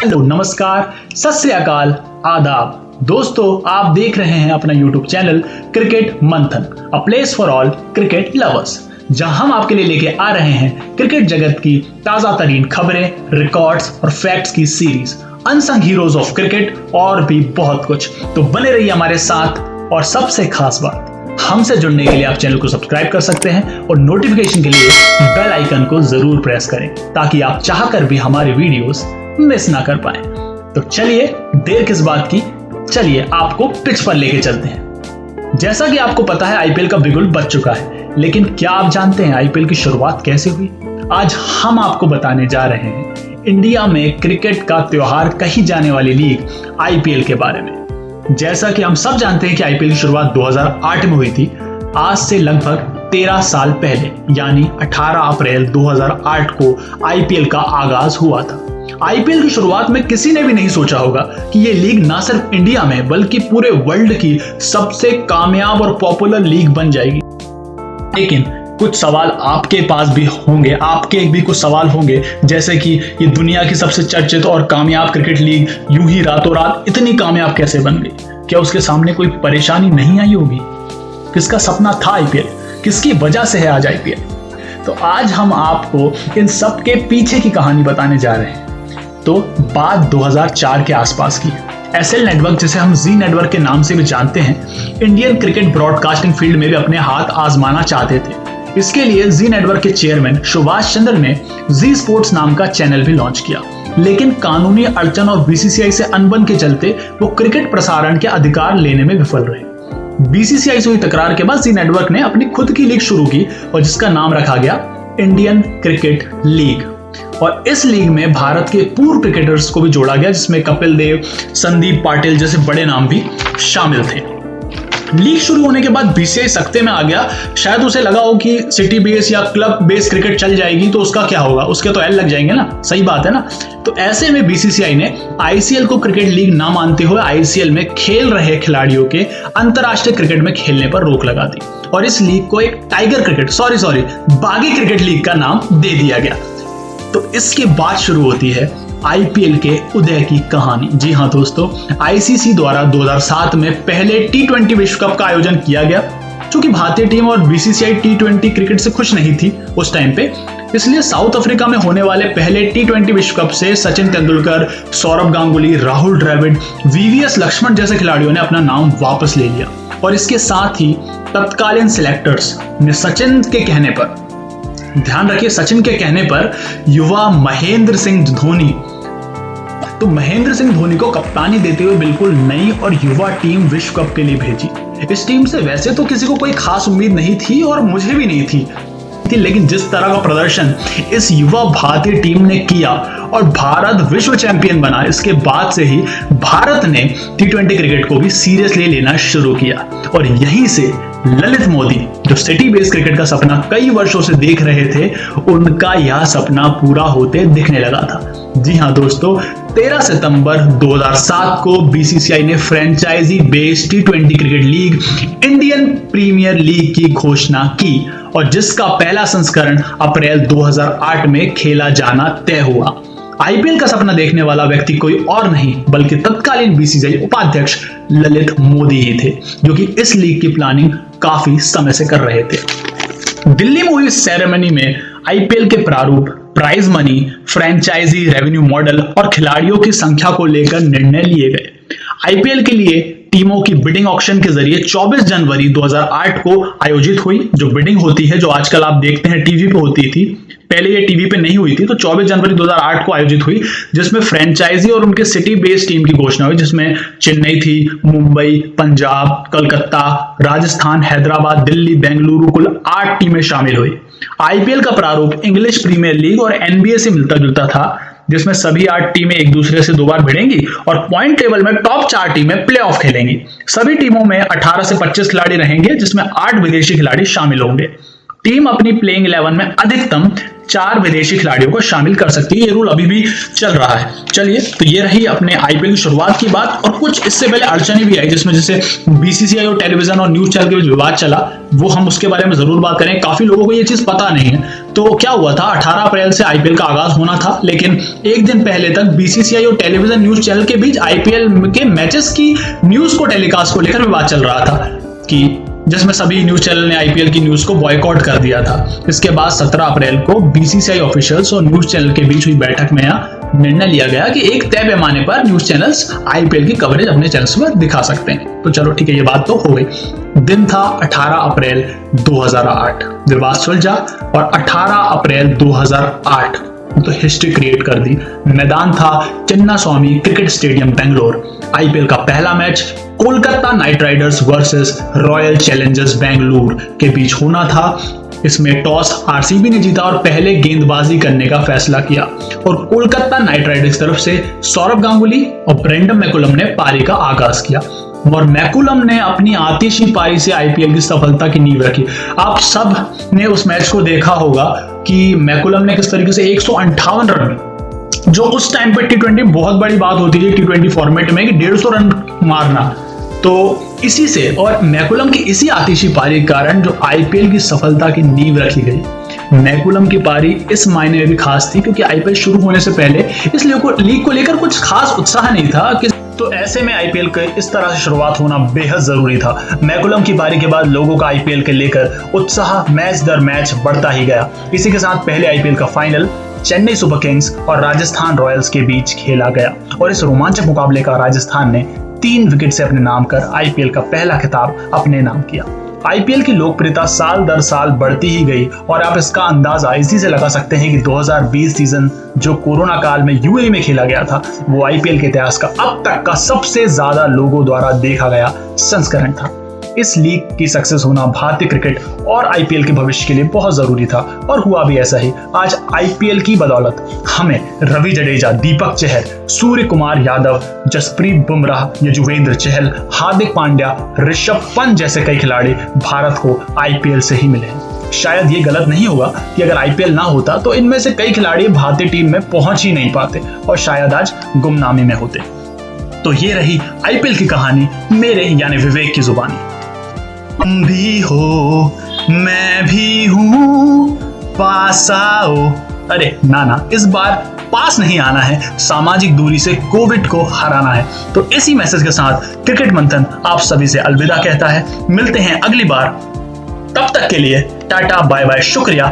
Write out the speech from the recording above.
Hello, नमस्कार, सत श्री अकाल, आदाब। दोस्तों, आप देख रहे हैं अपना YouTube चैनल क्रिकेट मंथन, a place for all cricket lovers, जहां हम आपके लिए लेके आ रहे हैं क्रिकेट जगत की ताजा तरीन खबरें, रिकॉर्ड्स और फैक्ट्स की series, unsung heroes of cricket और भी बहुत कुछ। तो बने रहिए हमारे साथ। और सबसे खास बात, हमसे जुड़ने के लिए आप चैनल को सब्सक्राइब कर सकते हैं और नोटिफिकेशन के लिए बेल आइकन को जरूर प्रेस करें ताकि आप चाहकर भी हमारे वीडियोस मिस ना कर पाए। तो चलिए, देर किस बात की, चलिए आपको पिच पर लेके चलते हैं। जैसा कि आपको पता है, आईपीएल का बिगुल बज चुका है, लेकिन क्या आप जानते हैं आईपीएल की शुरुआत कैसे हुई? आज हम आपको बताने जा रहे हैं इंडिया में क्रिकेट का त्योहार कही जाने वाली लीग आईपीएल के बारे में। जैसा कि हम सब जानते हैं कि आईपीएल की शुरुआत 2008 में हुई थी। आज से लगभग 13 साल पहले यानी 18 अप्रैल 2008 को आईपीएल का आगाज हुआ था। आईपीएल की शुरुआत में किसी ने भी नहीं सोचा होगा कि ये लीग ना सिर्फ इंडिया में बल्कि पूरे वर्ल्ड की सबसे कामयाब और पॉपुलर लीग बन जाएगी। लेकिन कुछ सवाल आपके पास भी होंगे, आपके भी कुछ सवाल होंगे, जैसे कि ये दुनिया की सबसे चर्चित और कामयाब क्रिकेट लीग यूं ही रातों रात इतनी कामयाब कैसे बन गई? क्या उसके सामने कोई परेशानी नहीं आई होगी? किसका सपना था आईपीएल? किसकी वजह से है आज आईपीएल? तो आज हम आपको इन सब के पीछे की कहानी बताने जा रहे हैं। तो बात 2004 के आसपास की। एसएल नेटवर्क, जिसे हम जी नेटवर्क के नाम से भी जानते हैं, इंडियन क्रिकेट ब्रॉडकास्टिंग फील्ड में भी अपने हाथ आजमाना चाहते थे। इसके लिए जी नेटवर्क के चेयरमैन सुभाष चंद्र ने जी स्पोर्ट्स नाम का चैनल भी लॉन्च किया, लेकिन कानूनी अड़चन और बीसीसीआई से अनबन के चलते वो क्रिकेट प्रसारण के अधिकार लेने में विफल रहे। बीसीसीआई से हुई तकरार के बाद जी नेटवर्क ने अपनी खुद की लीग शुरू की और जिसका नाम रखा गया इंडियन क्रिकेट लीग। और इस लीग में भारत के पूर्व क्रिकेटर्स को भी जोड़ा गया, जिसमें कपिल देव, संदीप पाटिल जैसे बड़े नाम भी शामिल थे। लीग शुरू होने के बाद बीसीसीआई सख्ते में आ गया। शायद उसे लगा हो कि सिटी बेस या क्लब बेस क्रिकेट चल जाएगी तो उसका क्या होगा, उसके तो एल लग जाएंगे ना, सही बात है ना। तो ऐसे में बीसीसीआई ने आईसीएल को क्रिकेट लीग ना मानते हुए आईसीएल में खेल रहे खिलाड़ियों के अंतरराष्ट्रीय क्रिकेट में खेलने पर रोक लगा दी और इस लीग को एक टाइगर क्रिकेट बागी क्रिकेट लीग का नाम दे दिया गया। तो इसके बाद शुरू होती है आईपीएल के उदय की कहानी। जी हां दोस्तों, आईसीसी द्वारा 2007 में पहले टी20 विश्व कप का आयोजन किया गया। चूंकि भारतीय टीम और बीसीसीआई टी20 क्रिकेट से खुश नहीं थी उस टाइम पे, इसलिए साउथ अफ्रीका में होने वाले पहले टी20 विश्व कप से सचिन तेंदुलकर, सौरभ गांगुली, राहुल द्रविड़, वीवीएस लक्ष्मण जैसे खिलाड़ियों ने अपना नाम वापस ले लिया। और इसके साथ ही तत्कालीन सिलेक्टर्स ने सचिन के कहने पर, ध्यान रखिए, सचिन के कहने पर युवा महेंद्र सिंह धोनी, तो महेंद्र सिंह धोनी को कप्तानी देते हुए बिल्कुल नई और युवा टीम विश्व कप के लिए भेजी। इस टीम से वैसे तो किसी को कोई खास उम्मीद नहीं थी और मुझे भी नहीं थी, लेकिन जिस तरह का प्रदर्शन इस युवा भारतीय टीम ने किया और भारत विश्व चैंपियन बना, इसके बाद से ही भारत ने टी20 क्रिकेट को भी सीरियसली लेना शुरू किया। और यहीं से ललित मोदी, जो सिटी बेस्ड क्रिकेट का सपना कई वर्षों से देख रहे थे, उनका यह सपना पूरा होते दिखने लगा था। जी हां दोस्तों, 13 सितंबर 2007 को बीसीसीआई ने फ्रेंचाइजी बेस्ड टी20 cricket league Indian Premier League की घोषणा की और जिसका पहला संस्करण अप्रैल 2008 में खेला जाना तय हुआ। आईपीएल का सपना देखने वाला व्यक्ति कोई और नहीं बल्कि तत्कालीन बीसीसीआई उपाध्यक्ष ललित मोदी ही थे, जो कि इस लीग की प्लानिंग काफी समय से कर रहे थे। दिल्ली में हुई सेरेमनी में आईपीएल के प्रारूप, prize money, franchise revenue model और खिलाड़ियों की संख्या को लेकर निर्णय लिए गए। आईपीएल के लिए टीमों की बिडिंग ऑक्शन के जरिए 24 जनवरी 2008 को आयोजित हुई। जो बिडिंग होती है, जो आजकल आप देखते हैं टीवी पे होती थी, पहले ये टीवी पे नहीं हुई थी, तो 24 जनवरी 2008 को आयोजित हुई, जिसमें फ्रेंचाइजी और उनके सिटी बेस्ड टीम की घोषणा हुई, जिसमें चेन्नई थी, मुंबई, पंजाब, कलकत्ता, राजस्थान, हैदराबाद, दिल्ली, बेंगलुरु, कुल 8 टीमें शामिल हुई। आईपीएल का प्रारूप इंग्लिश प्रीमियर लीग और एनबीए से मिलता जुलता था, जिसमें सभी 8 टीमें एक दूसरे से 2 बार भिड़ेंगी और पॉइंट टेबल में टॉप 4 टीमें प्लेऑफ खेलेंगी। सभी टीमों में 18 से 25 खिलाड़ी रहेंगे, जिसमें 8 विदेशी खिलाड़ी शामिल होंगे। टीम अपनी प्लेइंग 11 में अधिकतम 4 विदेशी खिलाड़ियों को शामिल कर सकती है। ये रूल अभी भी चल रहा है। चलिए, तो ये रही अपने आईपीएल की शुरुआत की बात, और कुछ इससे पहले अड़चने भी आई जिसमें जैसे बीसीसीआई और टेलीविजन और न्यूज चैनल के बीच विवाद चला, वो हम उसके बारे में जरूर बात करें। काफी लोगों को ये चीज पता नहीं है। तो क्या हुआ था, 18 अप्रैल से आईपीएल का आगाज होना था, लेकिन एक दिन पहले तक बीसीसीआई और टेलीविजन न्यूज चैनल के बीच आईपीएल के मैचेस की न्यूज को टेलीकास्ट को लेकर विवाद चल रहा था, कि जिसमें सभी न्यूज चैनल ने आईपीएल की न्यूज को बॉयकॉट कर दिया था। इसके बाद 17 अप्रैल को बीसीसीआई ऑफिशियल्स और न्यूज चैनल के बीच हुई बैठक में निर्णय लिया गया कि एक तय पैमाने पर न्यूज चैनल्स आईपीएल की कवरेज अपने चैनल्स पर दिखा सकते हैं। तो चलो ठीक है, ये बात तो हो गई। दिन था 18 अप्रैल 2008, विवाद सुलझा और 18 अप्रैल 2008 तो हिस्ट्री क्रिएट कर दी। मैदान था Chinnaswamy cricket stadium Bangalore. IPL का पहला match Kolkata night Riders versus royal Challengers Bengaluru के बीच होना था। इसमें टॉस आरसीबी ने जीता और पहले गेंदबाजी करने का फैसला किया, और कोलकाता नाइट राइडर्स की तरफ से सौरव गांगुली और ब्रेंडन मैकुलम ने पारी का आगाज किया, और मैकुलम ने अपनी आतिशी पारी से आईपीएल की सफलता की नींव रखी। आप सब ने उस मैच को देखा होगा कि मैकुलम ने किस तरीके से 158 रन, जो उस टाइम पे टी20 बहुत बड़ी बात होती है टी20 फॉर्मेट में, कि 150 रन मारना, तो इसी से और मैकुलम की इसी आतिशी पारी के कारण जो आईपीएल की सफलता की नींव रखी गई। मैकुलम की पारी इस मायने में भी खास थी क्योंकि आईपीएल शुरू होने से पहले इस लीग को लेकर कुछ खास उत्साह नहीं था, कि तो ऐसे में आईपीएल के इस तरह से शुरुआत होना बेहद जरूरी था। मैकुलम की पारी के बाद लोगों का आईपीएल के लेकर उत्साह मैच दर मैच बढ़ता ही गया। इसी के साथ पहले आईपीएल का फाइनल चेन्नई सुपर किंग्स और राजस्थान रॉयल्स के बीच खेला गया, और इस रोमांचक मुकाबले का राजस्थान ने 3 विकेट से अपने नाम कर आईपीएल का पहला खिताब अपने नाम किया। आईपीएल की लोकप्रियता साल दर साल बढ़ती ही गई, और आप इसका अंदाजा इसी से लगा सकते हैं कि 2020 सीजन जो कोरोना काल में यूएई में खेला गया था, वो आईपीएल के इतिहास का अब तक का सबसे ज्यादा लोगों द्वारा देखा गया संस्करण था। इस लीग की सक्सेस होना भारतीय क्रिकेट और आईपीएल के भविष्य के लिए बहुत जरूरी था, और हुआ भी ऐसा ही। आज आईपीएल की बदौलत हमें रवि जडेजा, दीपक चहर, सूर्य कुमार यादव, जसप्रीत बुमराह, युजवेंद्र चहल, हार्दिक पांड्या, ऋषभ पंत जैसे कई खिलाड़ी भारत को आईपीएल से ही मिले हैं। शायद ये गलत नहीं होगा कि अगर आईपीएल ना होता तो इनमें से कई खिलाड़ी भारतीय टीम में पहुंच ही नहीं पाते और शायद आज गुमनामी में होते। तो ये रही आईपीएल की कहानी मेरे यानी विवेक की जुबानी। तुम भी हो, मैं भी हूं, पास आओ। अरे ना, इस बार पास नहीं आना है, सामाजिक दूरी से कोविड को हराना है। तो इसी मैसेज के साथ क्रिकेट मंथन आप सभी से अलविदा कहता है। मिलते हैं अगली बार, तब तक के लिए टाटा बाय बाय, शुक्रिया।